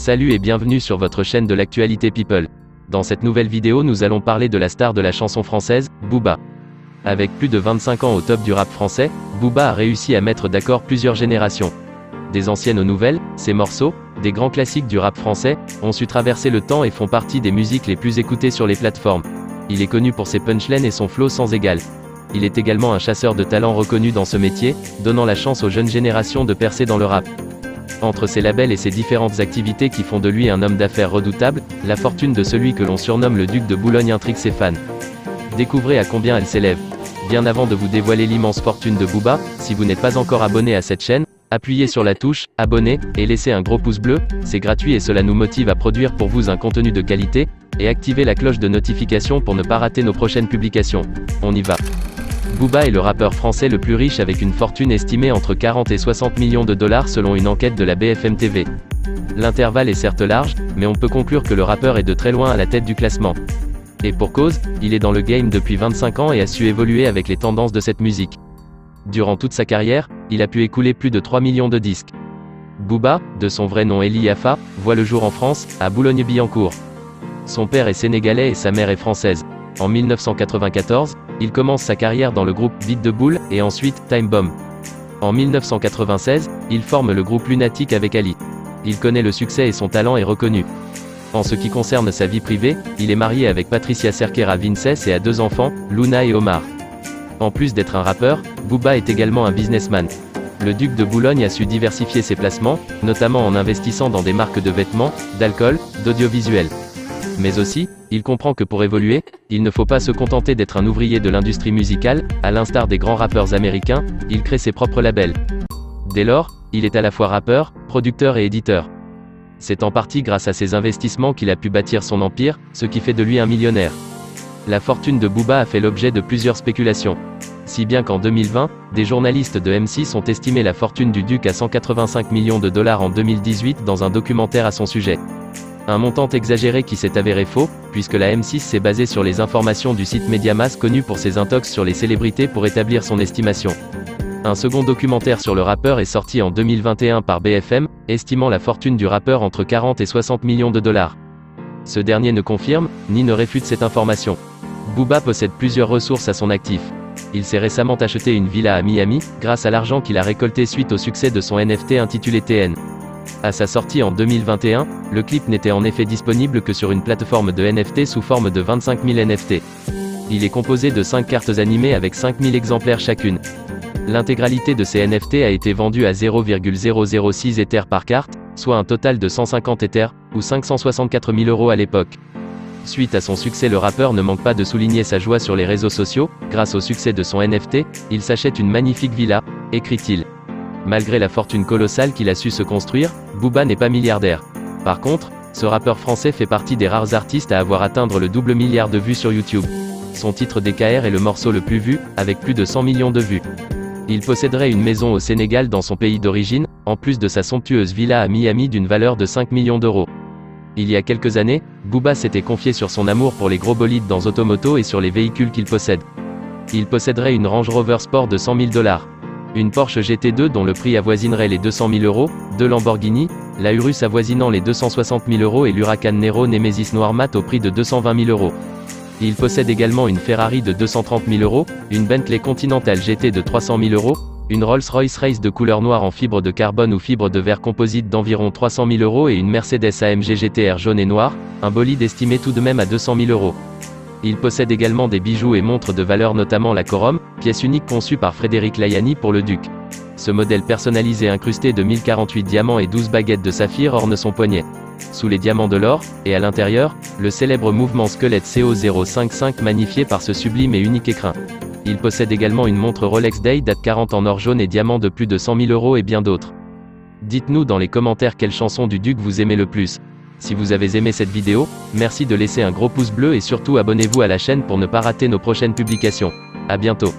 Salut et bienvenue sur votre chaîne de l'actualité People. Dans cette nouvelle vidéo nous allons parler de la star de la chanson française, Booba. Avec plus de 25 ans au top du rap français, Booba a réussi à mettre d'accord plusieurs générations. Des anciennes aux nouvelles, ses morceaux, des grands classiques du rap français, ont su traverser le temps et font partie des musiques les plus écoutées sur les plateformes. Il est connu pour ses punchlines et son flow sans égal. Il est également un chasseur de talent reconnu dans ce métier, donnant la chance aux jeunes générations de percer dans le rap. Entre ses labels et ses différentes activités qui font de lui un homme d'affaires redoutable, la fortune de celui que l'on surnomme le duc de Boulogne intrigue ses fans. Découvrez à combien elle s'élève. Bien avant de vous dévoiler l'immense fortune de Booba, si vous n'êtes pas encore abonné à cette chaîne, appuyez sur la touche « Abonner » et laissez un gros pouce bleu, c'est gratuit et cela nous motive à produire pour vous un contenu de qualité, et activez la cloche de notification pour ne pas rater nos prochaines publications. On y va. Booba est le rappeur français le plus riche avec une fortune estimée entre 40 et 60 millions de dollars selon une enquête de la BFM TV. L'intervalle est certes large, mais on peut conclure que le rappeur est de très loin à la tête du classement. Et pour cause, il est dans le game depuis 25 ans et a su évoluer avec les tendances de cette musique. Durant toute sa carrière, il a pu écouler plus de 3 millions de disques. Booba, de son vrai nom Eli Yafa, voit le jour en France, à Boulogne-Billancourt. Son père est sénégalais et sa mère est française. En 1994, il commence sa carrière dans le groupe Beat de Boule, et ensuite, Time Bomb. En 1996, il forme le groupe Lunatic avec Ali. Il connaît le succès et son talent est reconnu. En ce qui concerne sa vie privée, il est marié avec Patricia Cerqueira Vinces et a 2 enfants, Luna et Omar. En plus d'être un rappeur, Booba est également un businessman. Le duc de Boulogne a su diversifier ses placements, notamment en investissant dans des marques de vêtements, d'alcool, d'audiovisuel. Mais aussi, il comprend que pour évoluer, il ne faut pas se contenter d'être un ouvrier de l'industrie musicale, à l'instar des grands rappeurs américains, il crée ses propres labels. Dès lors, il est à la fois rappeur, producteur et éditeur. C'est en partie grâce à ses investissements qu'il a pu bâtir son empire, ce qui fait de lui un millionnaire. La fortune de Booba a fait l'objet de plusieurs spéculations. Si bien qu'en 2020, des journalistes de M6 ont estimé la fortune du duc à 185 millions de dollars en 2018 dans un documentaire à son sujet. Un montant exagéré qui s'est avéré faux, puisque la M6 s'est basée sur les informations du site Mediamas connu pour ses intox sur les célébrités pour établir son estimation. Un second documentaire sur le rappeur est sorti en 2021 par BFM, estimant la fortune du rappeur entre 40 et 60 millions de dollars. Ce dernier ne confirme, ni ne réfute cette information. Booba possède plusieurs ressources à son actif. Il s'est récemment acheté une villa à Miami, grâce à l'argent qu'il a récolté suite au succès de son NFT intitulé TN. À sa sortie en 2021, le clip n'était en effet disponible que sur une plateforme de NFT sous forme de 25 000 NFT. Il est composé de 5 cartes animées avec 5000 exemplaires chacune. L'intégralité de ces NFT a été vendue à 0,006 Ethers par carte, soit un total de 150 Ethers, ou 564 000 € à l'époque. Suite à son succès, le rappeur ne manque pas de souligner sa joie sur les réseaux sociaux. Grâce au succès de son NFT, il s'achète une magnifique villa, écrit-il. Malgré la fortune colossale qu'il a su se construire, Booba n'est pas milliardaire. Par contre, ce rappeur français fait partie des rares artistes à avoir atteindre le double milliard de vues sur YouTube. Son titre DKR est le morceau le plus vu, avec plus de 100 millions de vues. Il posséderait une maison au Sénégal dans son pays d'origine, en plus de sa somptueuse villa à Miami d'une valeur de 5 millions d'euros. Il y a quelques années, Booba s'était confié sur son amour pour les gros bolides dans Automoto et sur les véhicules qu'il possède. Il posséderait une Range Rover Sport de 100 000 $, une Porsche GT2 dont le prix avoisinerait les 200 000 €, 2 Lamborghini, la Urus avoisinant les 260 000 € et l'Huracan Nero Nemesis Noir Mat au prix de 220 000 €. Il possède également une Ferrari de 230 000 €, une Bentley Continental GT de 300 000 €, une Rolls-Royce Race de couleur noire en fibre de carbone ou fibre de verre composite d'environ 300 000 € et une Mercedes AMG GTR jaune et noir, un bolide estimé tout de même à 200 000 €. Il possède également des bijoux et montres de valeur, notamment la Corum, pièce unique conçue par Frédéric Layani pour le duc. Ce modèle personnalisé incrusté de 1048 diamants et 12 baguettes de saphir orne son poignet. Sous les diamants de l'or, et à l'intérieur, le célèbre mouvement squelette CO055 magnifié par ce sublime et unique écrin. Il possède également une montre Rolex Day date 40 en or jaune et diamant de plus de 100 000 € et bien d'autres. Dites-nous dans les commentaires quelle chanson du duc vous aimez le plus. Si vous avez aimé cette vidéo, merci de laisser un gros pouce bleu et surtout abonnez-vous à la chaîne pour ne pas rater nos prochaines publications. À bientôt.